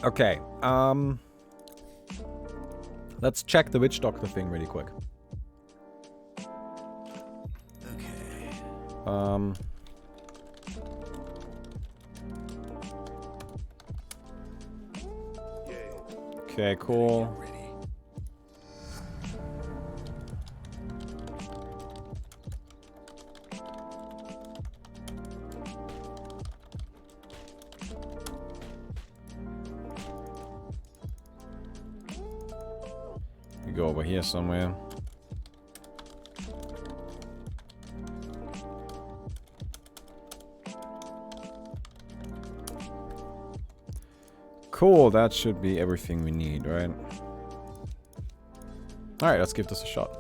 Okay, let's check the witch doctor thing really quick. Okay. Okay, cool. We go over here somewhere. Cool, that should be everything we need, right? Alright, let's give this a shot.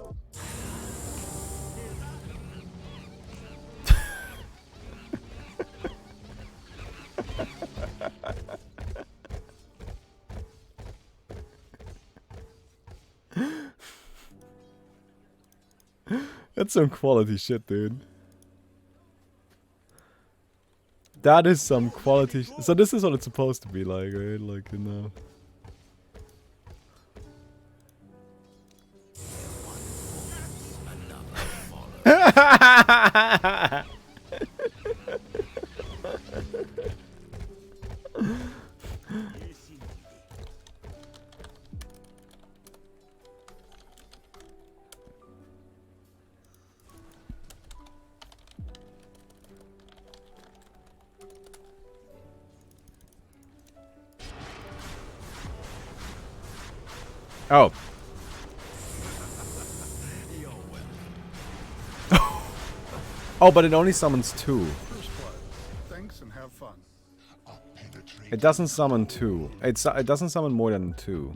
That's some quality shit, dude. That is some quality so this is what it's supposed to be like, right? Like, you know. Oh. Oh, but it only summons 2. Thanks and have fun. It doesn't summon 2. It doesn't summon more than 2.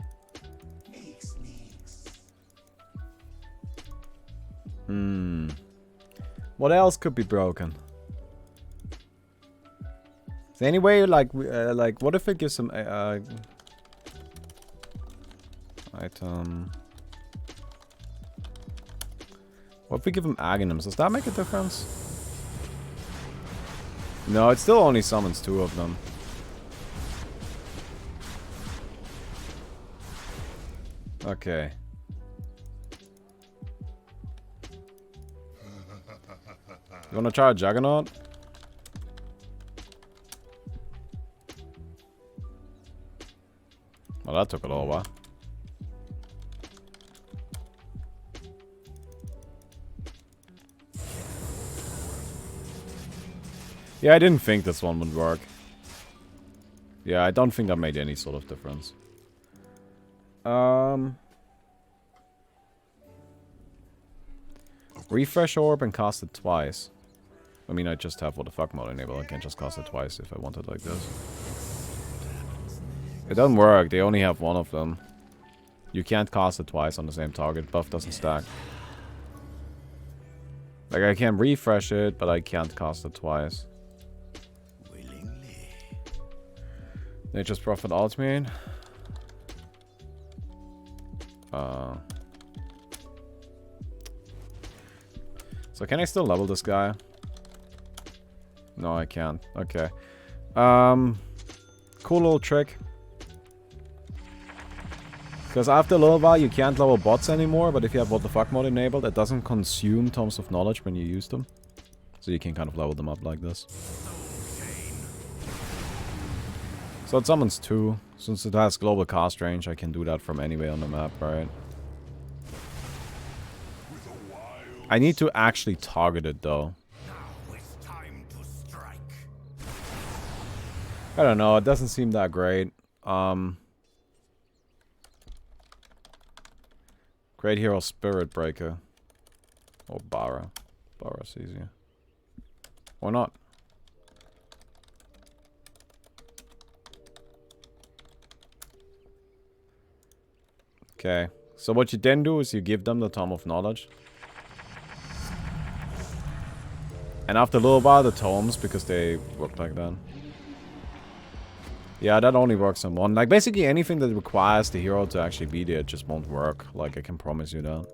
Hmm. What else could be broken? Is there any way, like, what if it gives some item? What if we give him aghanims? Does that make a difference? No, it still only summons 2 of them. Okay. You wanna try a Juggernaut? Well, that took a little while. Yeah, I didn't think this one would work. Yeah, I don't think that made any sort of difference. Refresh orb and cast it twice. I mean, I just have what the fuck mode enabled. I can just cast it twice if I wanted like this. It doesn't work. They only have one of them. You can't cast it twice on the same target. Buff doesn't stack. Like, I can refresh it, but I can't cast it twice. Nature's Prophet ultimate. So can I still level this guy? No, I can't. Okay. Cool little trick. Because after a little while you can't level bots anymore, but if you have what the fuck mode enabled, it doesn't consume Tomes of Knowledge when you use them. So you can kind of level them up like this. So it summons 2. Since it has global cast range, I can do that from anywhere on the map, right? I need to actually target it though. I don't know, it doesn't seem that great. Great Hero Spirit Breaker. Or Bara. Bara's easier. Or not. Okay. So what you then do is you give them the Tome of Knowledge. And after a little while the tomes, because they work like that. Yeah, that only works on one. Like, basically anything that requires the hero to actually be there just won't work. Like, I can promise you that.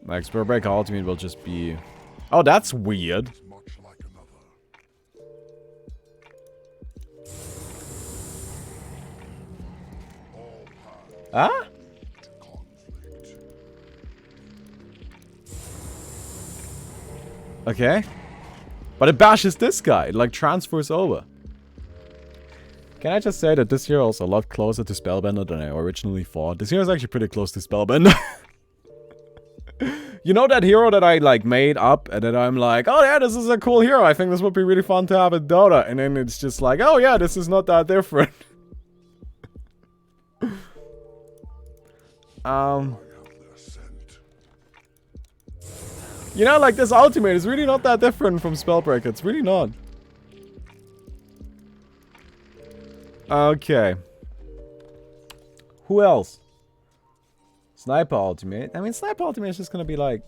Like, Spirit Breaker Ultimate will just be... Oh, that's weird. Huh? Okay. But it bashes this guy. It like transfers over. Can I just say that this hero is a lot closer to Spellbender than I originally thought? This hero is actually pretty close to Spellbender. You know that hero that I like made up and then I'm like, oh yeah, this is a cool hero. I think this would be really fun to have in Dota. And then it's just like, oh yeah, this is not that different. You know, like this ultimate is really not that different from Spellbreaker. It's really not. Okay. Who else? Sniper ultimate. I mean, sniper ultimate is just gonna be like,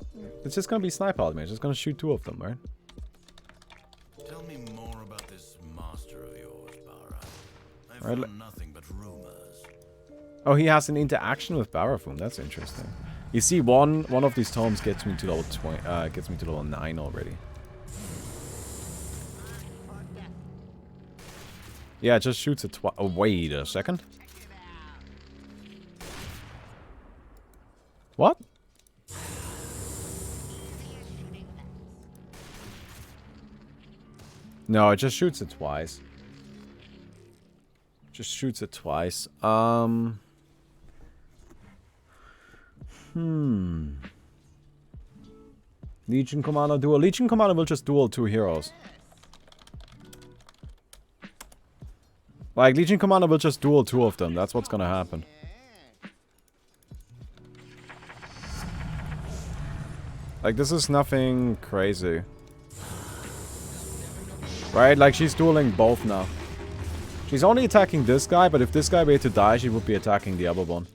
it's just gonna be sniper ultimate. It's just gonna shoot 2 of them, right? Tell me more about this master of yours, Bara. I've Right, heard nothing but rumors. Oh, he has an interaction with Barathum. That's interesting. You see, one of these tomes gets me to level 20. Gets me to level 9 already. Yeah, it just shoots it twice. Oh, wait a second. What? No, it just shoots it twice. Just shoots it twice. Legion Commander duel. Legion Commander will just duel 2 heroes. Like, Legion Commander will just duel 2 of them. That's what's gonna happen. Like, this is nothing crazy. Right? Like, she's dueling both now. She's only attacking this guy, but if this guy were to die, she would be attacking the other one.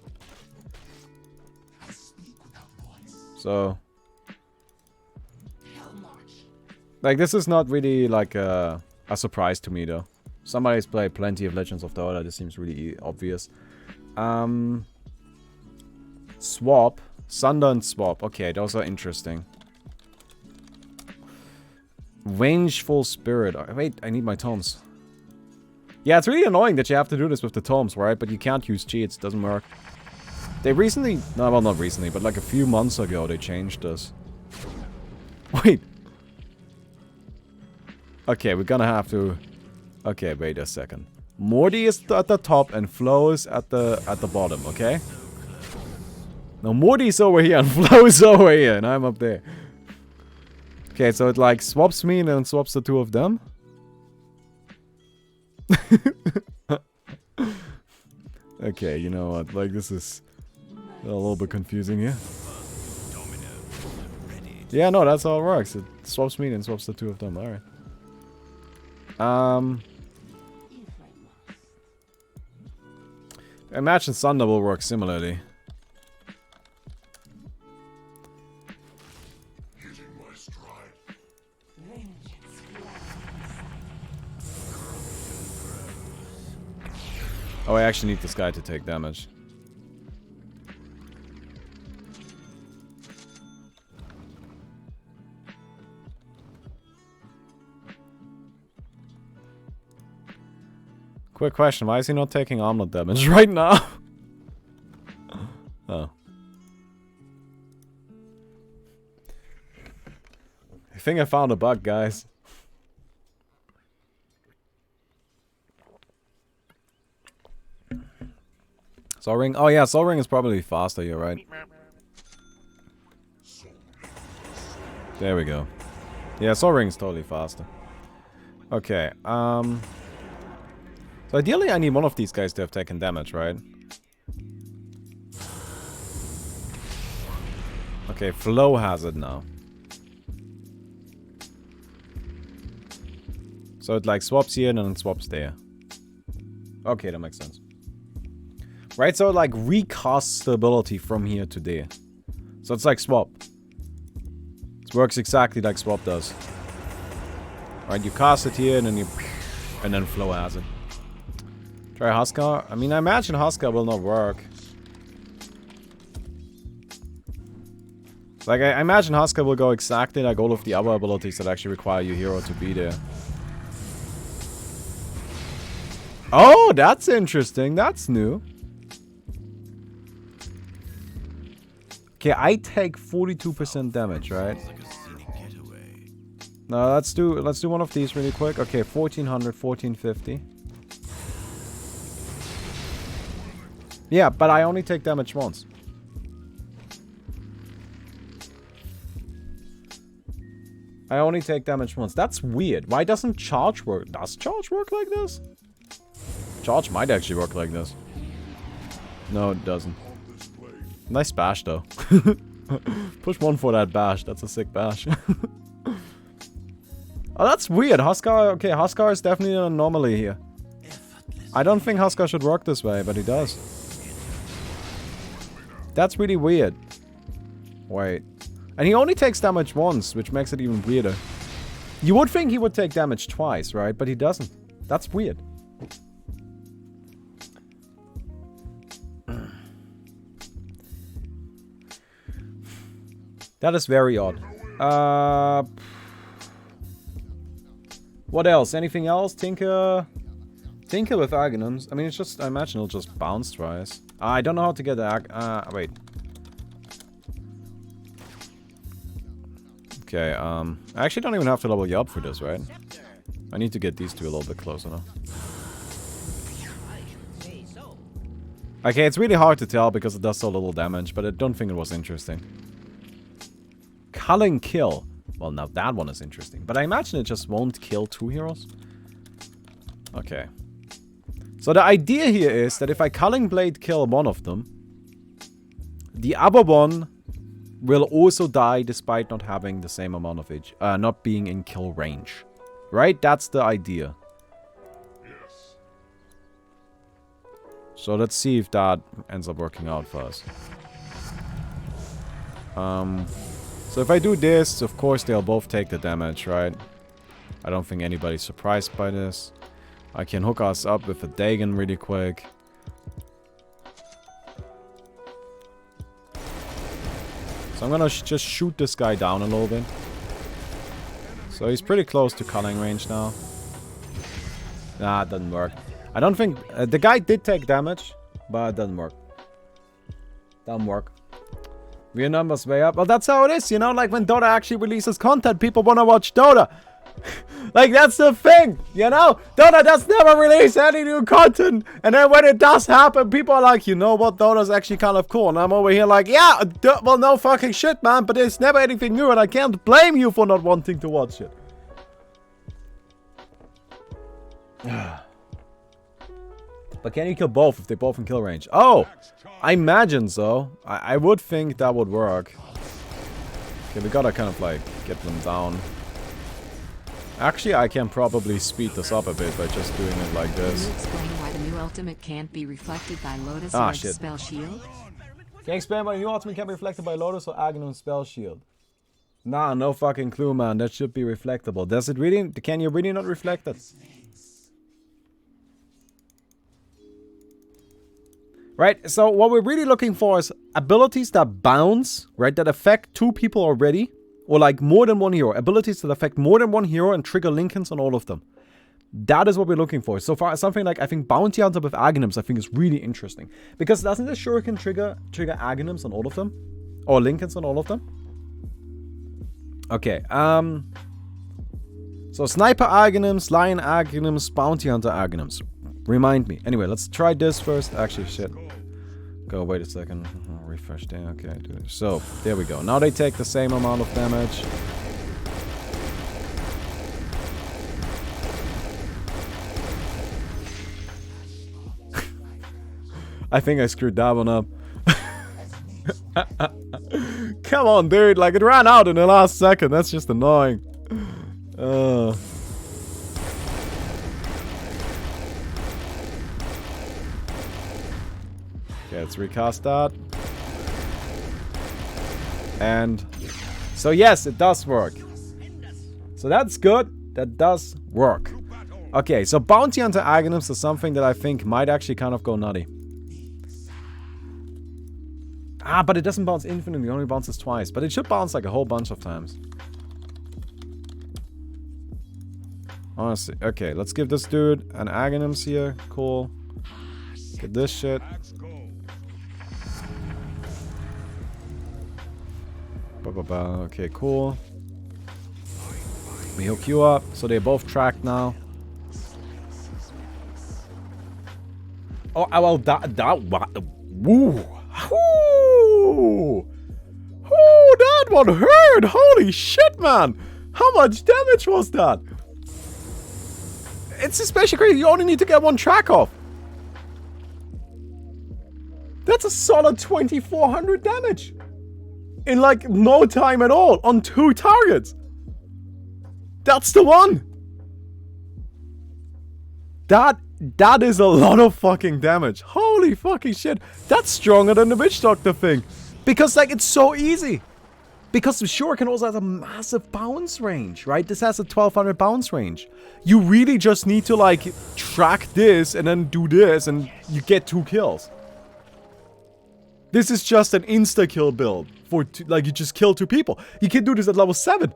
So... like, this is not really, like, a surprise to me, though. Somebody's played plenty of Legends of Dota. This seems really obvious. Swap. Sunder and Swap. Okay, those are interesting. Vengeful Spirit. Oh, wait, I need my tomes. Yeah, it's really annoying that you have to do this with the tomes, right? But you can't use cheats. Doesn't work. They recently... no, well, not recently, but like a few months ago, they changed this. Wait. Okay, we're gonna have to... okay, wait a second. Morty is at the top and Flo is at the bottom, okay? Now Morty's over here and Flo is over here and I'm up there. Okay, so it like swaps me and then swaps the 2 of them. Okay, you know what? Like, this is a little bit confusing here. Yeah, no, that's how it works. It swaps me and then swaps the 2 of them. Alright. I imagine Sunder will work similarly. Oh, I actually need this guy to take damage. Quick question, why is he not taking armlet damage right now? Oh. I think I found a bug, guys. Soul Ring? Oh yeah, Soul Ring is probably faster, you're right. There we go. Yeah, Soul Ring is totally faster. Okay, so ideally I need one of these guys to have taken damage, right? Okay, Flo has it now. So it like swaps here and then it swaps there. Okay, that makes sense. Right, so it like recasts the ability from here to there. So it's like swap. It works exactly like swap does. Right, you cast it here and then and then Flo has it. Try Huskar. I mean, I imagine Huskar will not work. Like, I imagine Huskar will go exactly like all of the other abilities that actually require your hero to be there. Oh, that's interesting. That's new. Okay, I take 42% damage, right? Like a scenic getaway. No, let's do one of these really quick. Okay, 1400, 1450. Yeah, but I only take damage once. I only take damage once. That's weird. Why doesn't charge work? Does charge work like this? Charge might actually work like this. No, it doesn't. Nice bash, though. Push one for that bash. That's a sick bash. Oh, that's weird. Huskar... Okay, Huskar is definitely an anomaly here. I don't think Huskar should work this way, but he does. That's really weird. Wait. And he only takes damage once, which makes it even weirder. You would think he would take damage twice, right? But he doesn't. That's weird. That is very odd. What else? Anything else? Tinker with aghanims. I mean, it's just... I imagine it'll just bounce twice. I don't know how to get the wait. Okay, I actually don't even have to level you up for this, right? I need to get these two a little bit closer now. Okay, it's really hard to tell because it does so little damage, but I don't think it was interesting. Culling kill. Well, now that one is interesting. But I imagine it just won't kill two heroes. Okay. So the idea here is that if I Culling Blade kill one of them, the other one will also die despite not having the same amount of age. Not being in kill range. Right? That's the idea. Yes. So let's see if that ends up working out for us. So if I do this, of course they'll both take the damage, right? I don't think anybody's surprised by this. I can hook us up with a Dagon really quick. So I'm gonna just shoot this guy down a little bit. So he's pretty close to culling range now. Nah, it doesn't work. I don't think... the guy did take damage, but it doesn't work. Doesn't work. Your numbers way up. Well, that's how it is, you know? Like, when Dota actually releases content, people want to watch Dota. Like, that's the thing, you know? Dota does never release any new content. And then when it does happen, people are like, you know what? Dota's actually kind of cool. And I'm over here like, yeah, well, no fucking shit, man. But there's never anything new. And I can't blame you for not wanting to watch it. But can you kill both if they both in kill range? Oh, I imagine so. I would think that would work. Okay, we gotta kind of like get them down. Actually, I can probably speed this up a bit by just doing it like this. Can you explain why the new ultimate can't be reflected by Lotus or shit. Spell Shield? Can you explain why the new ultimate can't be reflected by Lotus or aghanim Spell Shield? Nah, no fucking clue, man. That should be reflectable. Does it really? Can you really not reflect it? Right, so what we're really looking for is abilities that bounce, right, that affect two people already, or like more than one hero. Abilities that affect more than one hero and trigger Lincolns on all of them. That is what we're looking for. So far, something like, I think, Bounty Hunter with aghanims, I think is really interesting. Because doesn't the Shuriken trigger aghanims on all of them? Or Lincolns on all of them? Okay, so Sniper aghanims, Lion aghanims, Bounty Hunter aghanims. Remind me. Anyway, let's try this first. Actually, shit. Go, wait a second. Refresh there. Okay, do it. So, there we go. Now they take the same amount of damage. I think I screwed that one up. Come on, dude. Like, it ran out in the last second. That's just annoying. Okay, let's recast that. And so yes, it does work. So that's good. That does work. Okay, so Bounty Hunter aghanims is something that I think might actually kind of go nutty. Ah, but it doesn't bounce infinitely, it only bounces twice. But it should bounce like a whole bunch of times. Honestly, okay, let's give this dude an aghanims here. Cool. Get this shit. Okay, cool. We hook you up. So they're both tracked now. Oh, well, woo. Woo. Oh, that one hurt. Holy shit, man. How much damage was that? It's especially crazy. You only need to get one track off. That's a solid 2400 damage. In like no time at all. On 2 targets. That's the one. That is a lot of fucking damage. Holy fucking shit. That's stronger than the Witch Doctor thing. Because like it's so easy. Because the Shuriken also has a massive bounce range, right? This has a 1200 bounce range. You really just need to like track this and then do this and you get 2 kills. This is just an insta-kill build. For like you just kill 2 people. You can do this at level 7.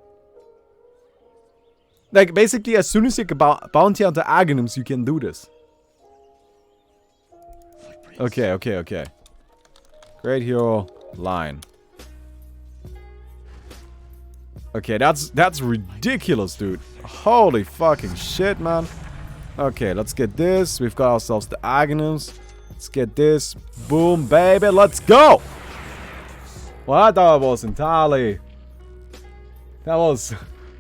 Like basically as soon as you can bounty onto aghanims, you can do this. Okay. Great hero line. Okay, that's ridiculous, dude. Holy fucking shit, man. Okay, let's get this. We've got ourselves the aghanims. Let's get this. Boom, baby. Let's go. Well, that was entirely... That was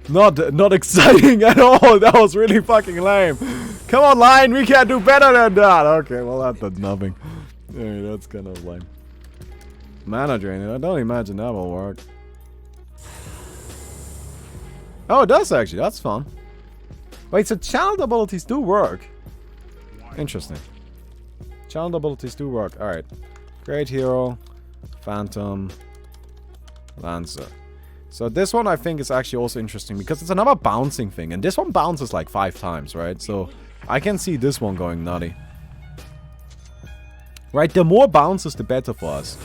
not exciting at all. That was really fucking lame. Come on, line. We can't do better than that. Okay, well, that did nothing. Hey, that's kind of lame. Mana draining. I don't imagine that will work. Oh, it does actually. That's fun. Wait, so channel abilities do work. Interesting. Channel abilities do work. Alright. Great hero. Phantom. Lancer. So this one I think is actually also interesting because it's another bouncing thing. And this one bounces like 5 times, right? So I can see this one going nutty. Right, the more bounces the better for us.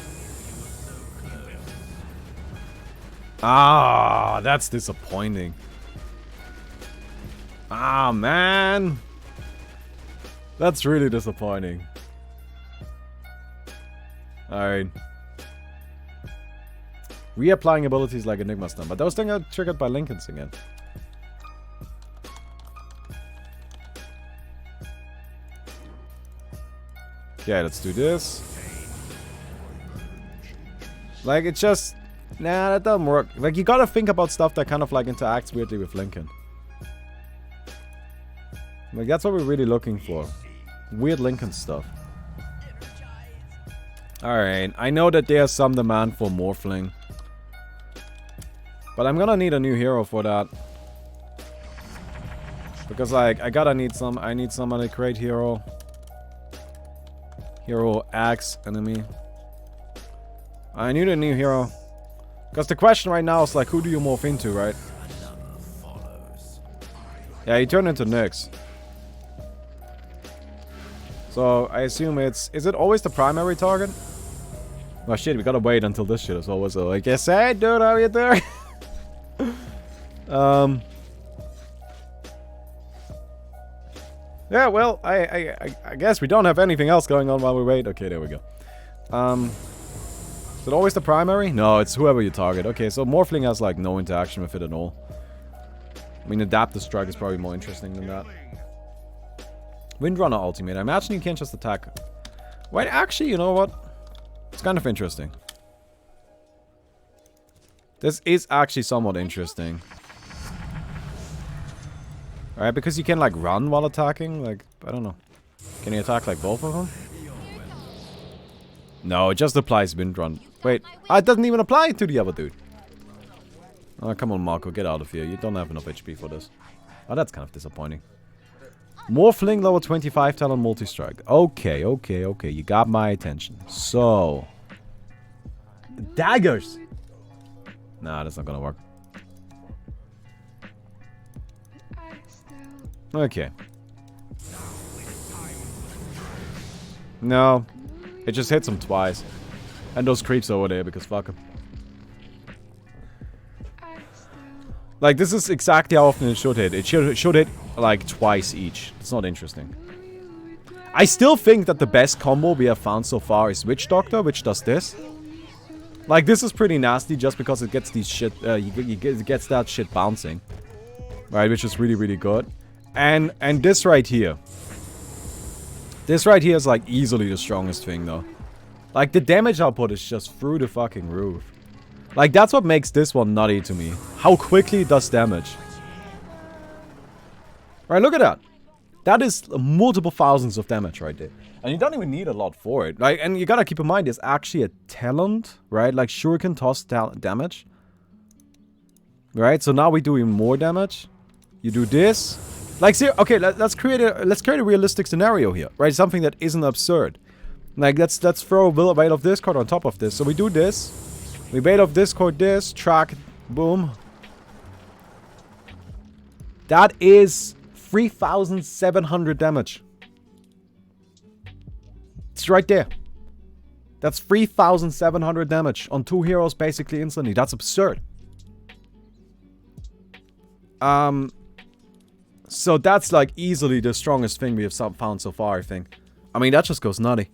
Ah, that's disappointing. Ah, man. That's really disappointing. Alright. Reapplying abilities like Enigma Stun, but those things are triggered by Lincolns again. Okay, let's do this. Like, it just... Nah, that doesn't work. Like, you gotta think about stuff that kind of, like, interacts weirdly with Lincoln. Like, that's what we're really looking for. Weird Lincoln stuff. Alright, I know that there's some demand for Morphling. But I'm gonna need a new hero for that. Because, like, I need somebody to create hero. Hero Axe enemy. I need a new hero. Because the question right now is like, who do you morph into, right? Yeah, you turn into Nyx. So, I assume it's... Is it always the primary target? Oh shit, we gotta wait until this shit is over, so I guess... Hey, dude, how you doing? Yeah, well, I guess we don't have anything else going on while we wait. Okay, there we go. Is it always the primary? No, it's whoever you target. Okay, so Morphling has like no interaction with it at all. I mean, Adaptive Strike is probably more interesting than that. Windrunner Ultimate. I imagine you can't just attack. Wait, actually, you know what? It's kind of interesting. This is actually somewhat interesting. Alright, because you can like run while attacking. Like, I don't know. Can you attack like both of them? No, it just applies Windrun. Wait, it doesn't even apply to the other dude. Oh, come on, Marco, get out of here. You don't have enough HP for this. Oh, that's kind of disappointing. Morphling, level 25 talent, multi-strike. Okay. You got my attention. So. Daggers! Nah, that's not gonna work. Okay. No. It just hits him twice. And those creeps over there, because fuck him. Like, this is exactly how often it should hit. It should hit, like, twice each. It's not interesting. I still think that the best combo we have found so far is Witch Doctor, which does this. Like, this is pretty nasty just because it gets these shit, it gets that shit bouncing. Right, which is really, really good. And this right here. This right here is like easily the strongest thing though. Like, the damage output is just through the fucking roof. Like, that's what makes this one nutty to me. How quickly it does damage. Right, look at that. That is multiple thousands of damage right there. And you don't even need a lot for it. Like, and you gotta keep in mind, it's actually a talent, right? Like, shuriken toss damage. Right, so now we do even more damage. You do this. Like, see, okay, let's create a realistic scenario here, right? Something that isn't absurd. Like, let's throw a Veil of Discord on top of this. So we do this. We Veil of Discord this. Track. Boom. That is 3,700 damage. It's right there. That's 3,700 damage on 2 heroes basically instantly. That's absurd. So that's like easily the strongest thing we have found so far, I think. I mean, that just goes nutty.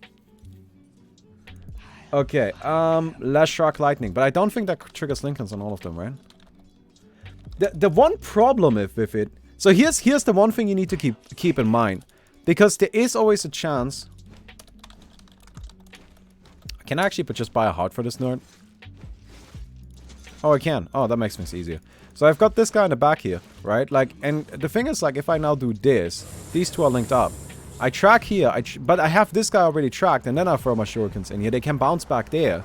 Okay, less Shark Lightning. But I don't think that triggers Lincolns on all of them, right? The one problem with it... So here's the one thing you need to keep in mind. Because there is always a chance... Can I actually just buy a heart for this nerd? Oh, I can. Oh, that makes things easier. So I've got this guy in the back here, right? Like, and the thing is, like, if I now do this, these two are linked up. I track here, but I have this guy already tracked, and then I throw my shurikens in here. They can bounce back there.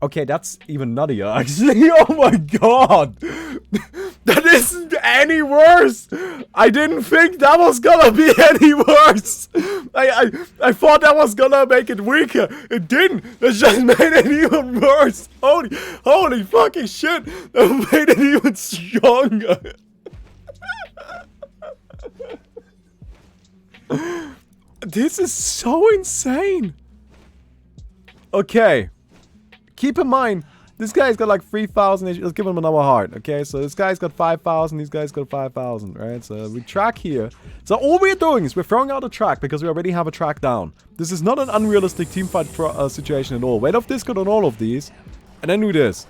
Okay, that's even nuttier, actually. Oh my god! That isn't any worse! I didn't think that was gonna be any worse! I thought that was gonna make it weaker. It didn't! That just made it even worse! Holy fucking shit! That made it even stronger! This is so insane! Okay. Keep in mind, this guy's got like 3,000. Let's give him another heart, okay? So this guy's got 5,000, these guys got 5,000, right? So we track here. So all we're doing is we're throwing out a track because we already have a track down. This is not an unrealistic teamfight situation at all. Wait off Discord on all of these, and then do this.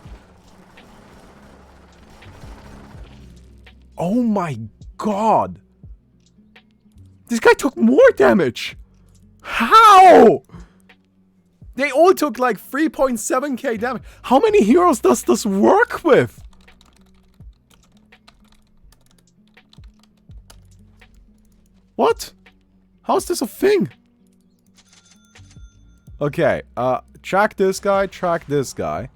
Oh my god! This guy took more damage! How?! They all took like 3.7k damage. How many heroes does this work with? What? How's this a thing? Okay, track this guy, track this guy.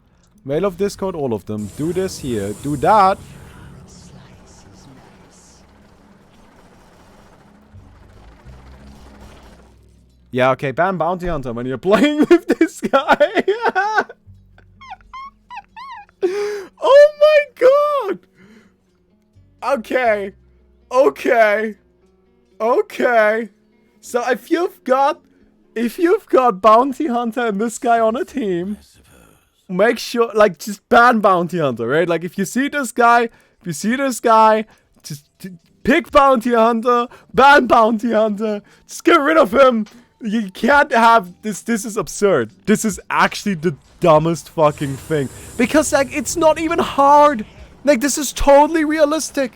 Veil of Discord, all of them. Do this here, do that. Yeah, okay, ban Bounty Hunter when you're playing with this guy. Oh my god! Okay. Okay. Okay. So if you've got Bounty Hunter and this guy on a team, make sure, like, just ban Bounty Hunter, right? Like, if you see this guy, just pick Bounty Hunter, ban Bounty Hunter, just get rid of him. You can't have this. This is absurd. This is actually the dumbest fucking thing. Because, like, it's not even hard. Like, this is totally realistic.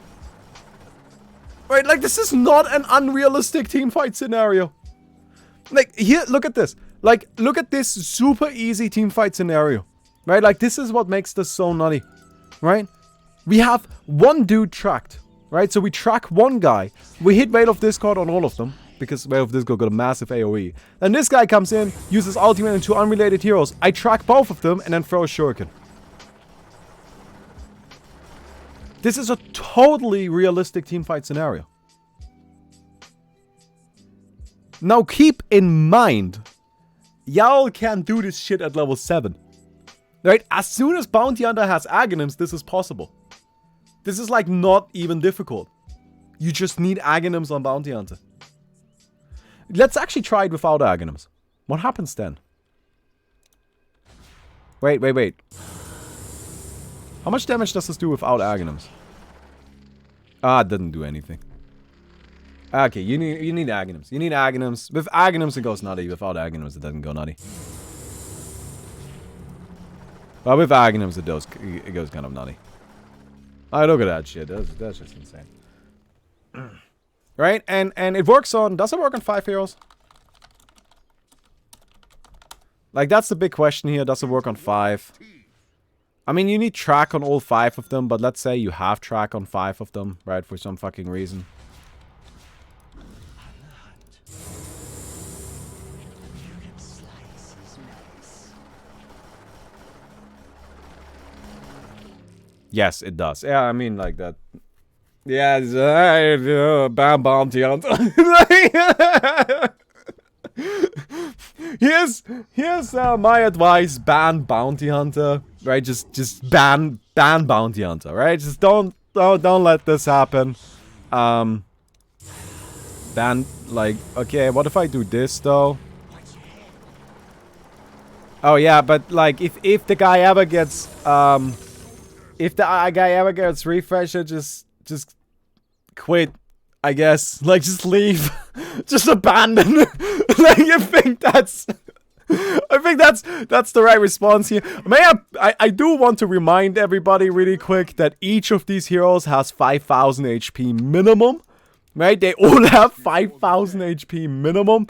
Right? Like, this is not an unrealistic teamfight scenario. Like, here, look at this. Like, look at this super easy teamfight scenario. Right? Like, this is what makes this so nutty. Right? We have one dude tracked. Right? So we track one guy. We hit Veil of Discord on all of them. Because Veil of Discord got a massive AoE. Then this guy comes in, uses ultimate and 2 unrelated heroes. I track both of them and then throw a shuriken. This is a totally realistic teamfight scenario. Now keep in mind, y'all can do this shit at level 7. Right? As soon as Bounty Hunter has aghanims, this is possible. This is like not even difficult. You just need aghanims on Bounty Hunter. Let's actually try it without aghanims. What happens then? Wait. How much damage does this do without aghanims? Ah, it didn't do anything. Okay, you need aghanims. You need aghanims. With aghanims it goes nutty. Without aghanims it doesn't go nutty. But with aghanims it goes kind of nutty. Alright, look at that shit. That's just insane. Right? And it works on... Does it work on 5 heroes? Like, that's the big question here. Does it work on 5? I mean, you need track on all 5 of them, but let's say you have track on 5 of them, right? For some fucking reason. Yes, it does. Yeah, I mean, like that. Yeah, bam, bounty hunter. Here's my advice: ban bounty hunter. Right, just ban bounty hunter. Right, just don't let this happen. Ban, like, okay, what if I do this though? Oh yeah, but like if the guy ever gets refreshed, just quit, I guess. Like, just leave. Just abandon. Like, I think that's the right response here. I do want to remind everybody really quick that each of these heroes has 5,000 HP minimum. Right? They all have 5,000 HP minimum.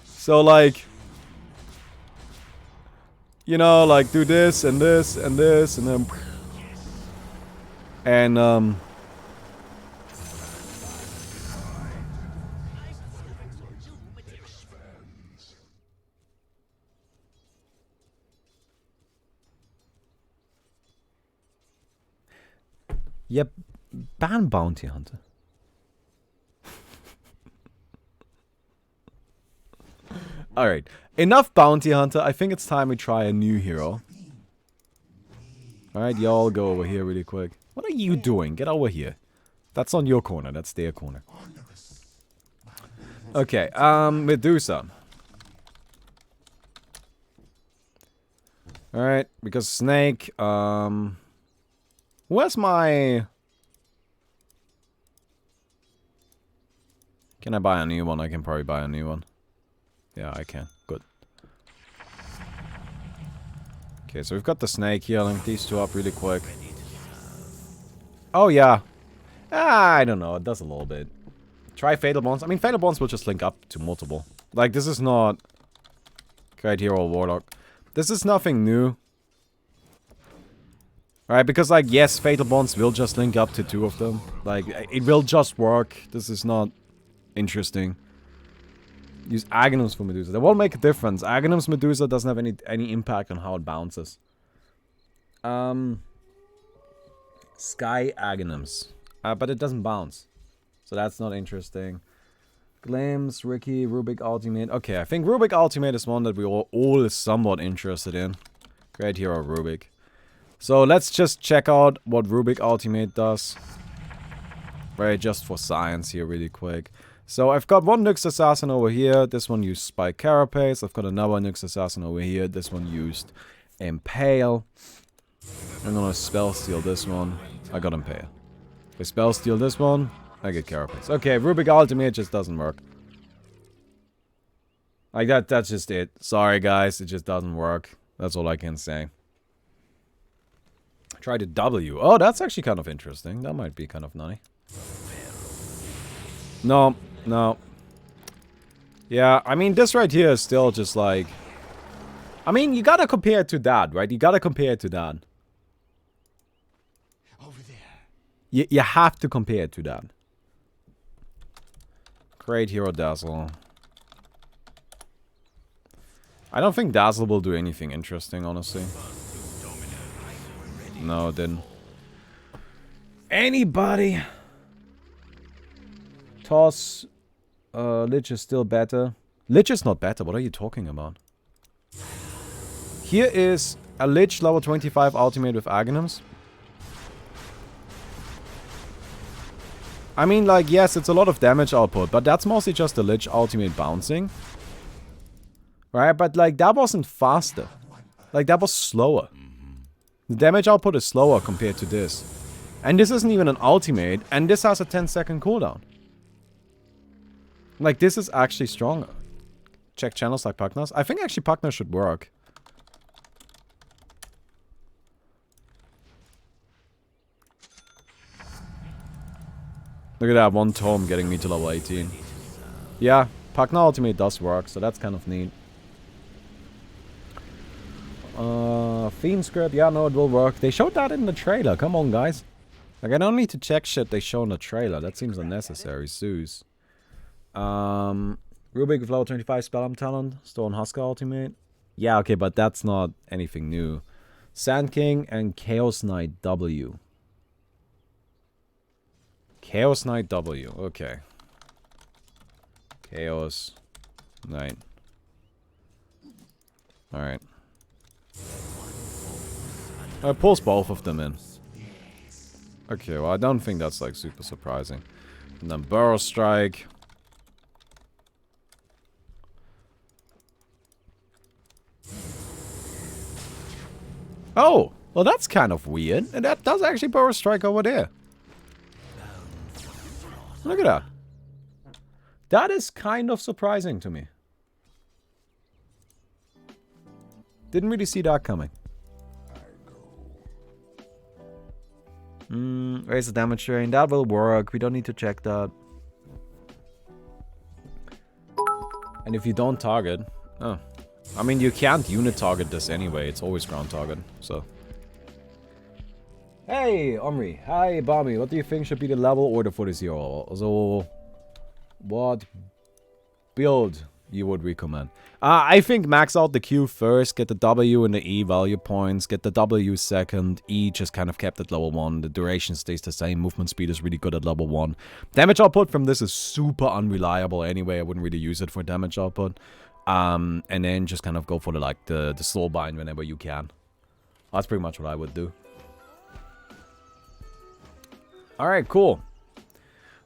So like, you know, like, do this and this and this and then yep, ban bounty hunter. Alright, enough bounty hunter. I think it's time we try a new hero. Alright, y'all go over here really quick. What are you doing? Get over here. That's on your corner, that's their corner. Okay, Medusa. Alright, because Snake, where's my... Can I buy a new one? I can probably buy a new one. Yeah, I can. Good. Okay, so we've got the Snake healing these two up really quick. Oh, yeah. I don't know. It does a little bit. Try Fatal Bonds. I mean, Fatal Bonds will just link up to multiple. Like, this is not... Great Hero Warlock. This is nothing new. Right, because, like, yes, Fatal Bonds will just link up to 2 of them. Like, it will just work. This is not interesting. Use Aghanims for Medusa. That won't make a difference. Aghanim's Medusa doesn't have any impact on how it bounces. Sky Aghanims. But it doesn't bounce. So that's not interesting. Glims, Ricky, Rubick Ultimate. Okay, I think Rubick Ultimate is one that we all is somewhat interested in. Great hero, Rubick. So let's just check out what Rubick Ultimate does. Right, just for science here really quick. So I've got one Nyx Assassin over here. This one used Spike Carapace. I've got another Nyx Assassin over here. This one used Impale. I'm gonna Spell Steal this one. I got Impale. If I Spell Steal this one, I get Carapace. Okay, Rubick Ultimate just doesn't work. Like that's just it. Sorry guys, it just doesn't work. That's all I can say. Try to W. Oh, that's actually kind of interesting. That might be kind of nice. No. No. Yeah, I mean, this right here is still just like... I mean, you gotta compare it to that, right? You gotta compare it to that. Over there. You have to compare it to that. Great hero, Dazzle. I don't think Dazzle will do anything interesting, honestly. No, it didn't. Anybody? Toss... Lich is still better. Lich is not better. What are you talking about? Here is a Lich level 25 ultimate with Aghanims. I mean, like, yes, it's a lot of damage output, but that's mostly just the Lich ultimate bouncing. Right? But, like, that wasn't faster. Like, that was slower. The damage output is slower compared to this. And this isn't even an ultimate, and this has a 10-second cooldown. Like, this is actually stronger. Check channels like Pugnas. I think actually Pugnas should work. Look at that, one tome getting me to level 18. Yeah, Pugna Ultimate does work, so that's kind of neat. Fiend script, yeah, no, it will work. They showed that in the trailer, come on, guys. Like, I don't need to check shit they show in the trailer. That seems unnecessary, Zeus. Rubick with level 25 Spellam talent, Stone Husker Ultimate. Yeah, okay, but that's not anything new. Sand King and Chaos Knight W. Chaos Knight W, okay. Chaos Knight. Alright. I pulls both of them in. Okay, well I don't think that's like super surprising. And then Burrow Strike. Oh! Well that's kind of weird. And that does actually Burrow Strike over there. Look at that. That is kind of surprising to me. Didn't really see that coming. Raise the damage train. That will work. We don't need to check that. And if you don't target... Oh. I mean, you can't unit target this anyway. It's always ground target, so... Hey, Omri. Hi, Bami. What do you think should be the level order for this hero? So, what build you would recommend? I think max out the Q first, get the W and the E value points, get the W second, E just kind of kept at level 1, the duration stays the same, movement speed is really good at level 1. Damage output from this is super unreliable anyway, I wouldn't really use it for damage output. And then just kind of go for the slow bind whenever you can. That's pretty much what I would do. Alright, cool.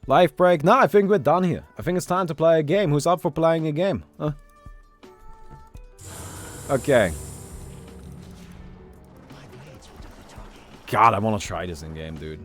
Life break. No, I think we're done here. I think it's time to play a game. Who's up for playing a game? Huh? Okay. God, I want to try this in game, dude.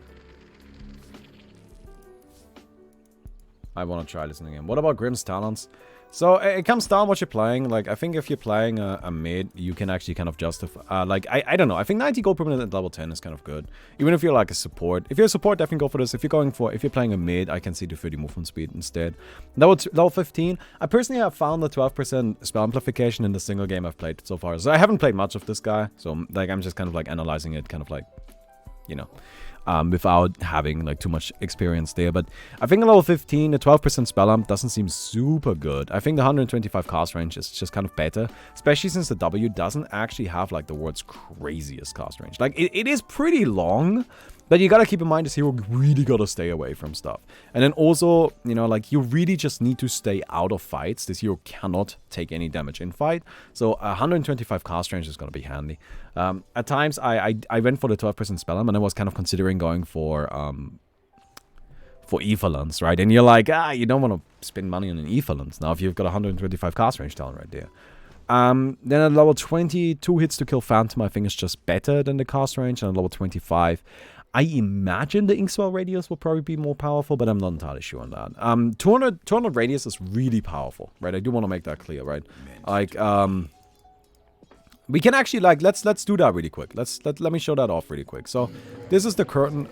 I want to try this in game. What about Grimm's talents? So, it comes down what you're playing. Like, I think if you're playing a mid, you can actually kind of justify... like, I don't know. I think 90 gold per minute at level 10 is kind of good. Even if you're like a support. If you're a support, definitely go for this. If you're playing a mid, I can see the 30 movement speed instead. Level 15. I personally have found the 12% spell amplification in the single game I've played so far. So, I haven't played much of this guy. So, like, I'm just kind of like analyzing it, kind of like, you know... without having like too much experience there. But I think level 15, the 12% spell amp doesn't seem super good. I think the 125 cast range is just kind of better, especially since the W doesn't actually have like the world's craziest cast range. Like it is pretty long, but you gotta keep in mind this hero really gotta stay away from stuff. And then also, you know, like you really just need to stay out of fights. This hero cannot take any damage in fight. So 125 cast range is gonna be handy. At times I went for the 12% spell amp and I was kind of considering going for Etherlands, right? And you're like, you don't want to spend money on an Etherlands now if you've got 125 cast range talent right there. Then at level 20, 2 hits to kill Phantom I think is just better than the cast range. And at level 25, I imagine the Inkswell radius will probably be more powerful, but I'm not entirely sure on that. 200 radius is really powerful, right? I do want to make that clear, right? Like, we can actually, like, let's do that really quick. Let me show that off really quick. So, this is the curtain,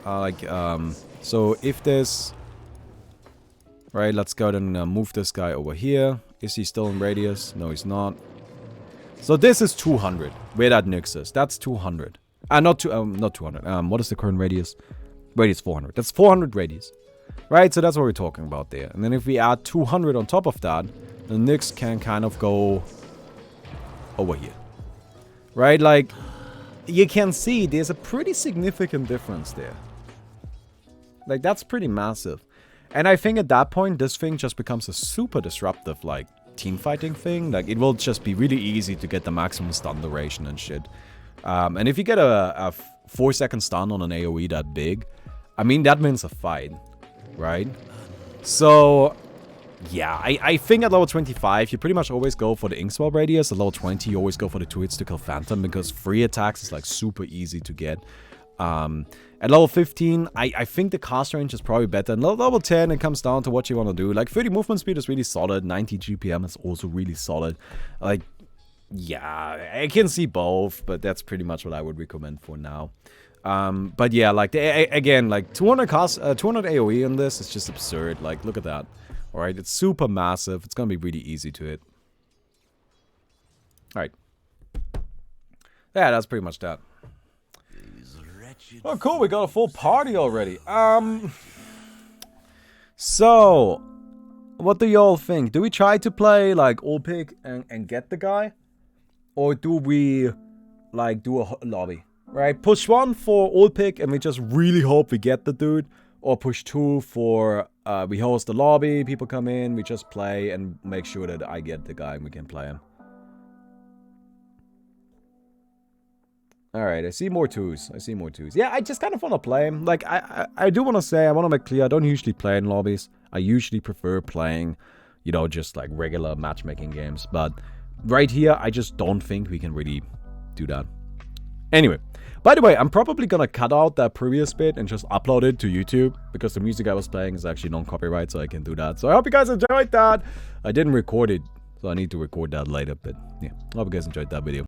so if this, right, let's go ahead and move this guy over here. Is he still in radius? No, he's not. So, this is 200, where that Nyx is. That's 200. Not 200. What is the current radius? Radius 400. That's 400 radius. Right, so that's what we're talking about there. And then if we add 200 on top of that, the Nyx can kind of go over here. Right, like, you can see there's a pretty significant difference there. Like, that's pretty massive. And I think at that point, this thing just becomes a super disruptive, like, team fighting thing. Like, it will just be really easy to get the maximum stun duration and shit. And if you get a 4-second stun on an AoE that big, I mean, that means a fight, right? So... yeah, I think at level 25, you pretty much always go for the Inkswell radius. At level 20, you always go for the 2 hits to kill Phantom because free attacks is like super easy to get. At level 15, I think the cast range is probably better. And level 10, it comes down to what you want to do. Like, 30 movement speed is really solid. 90 GPM is also really solid. Like, yeah, I can see both, but that's pretty much what I would recommend for now. But yeah, like, again, like, 200 AoE on this is just absurd. Like, look at that. Alright, it's super massive. It's gonna be really easy to hit. Alright. Yeah, that's pretty much that. Oh, cool, we got a full party already. So, what do y'all think? Do we try to play, like, Rubick and get the guy? Or do we, like, do a lobby? Right? Push 1 for Rubick and we just really hope we get the dude. Or push 2 for, we host the lobby, people come in, we just play and make sure that I get the guy and we can play him. Alright, I see more 2s. I see more 2s. Yeah, I just kind of want to play him. Like, I do want to say, I want to make clear, I don't usually play in lobbies. I usually prefer playing, you know, just like regular matchmaking games. But right here, I just don't think we can really do that. Anyway, by the way, I'm probably gonna cut out that previous bit and just upload it to YouTube, because the music I was playing is actually non-copyright, so I can do that. So I hope you guys enjoyed that. I didn't record it, so I need to record that later, but yeah, I hope you guys enjoyed that video.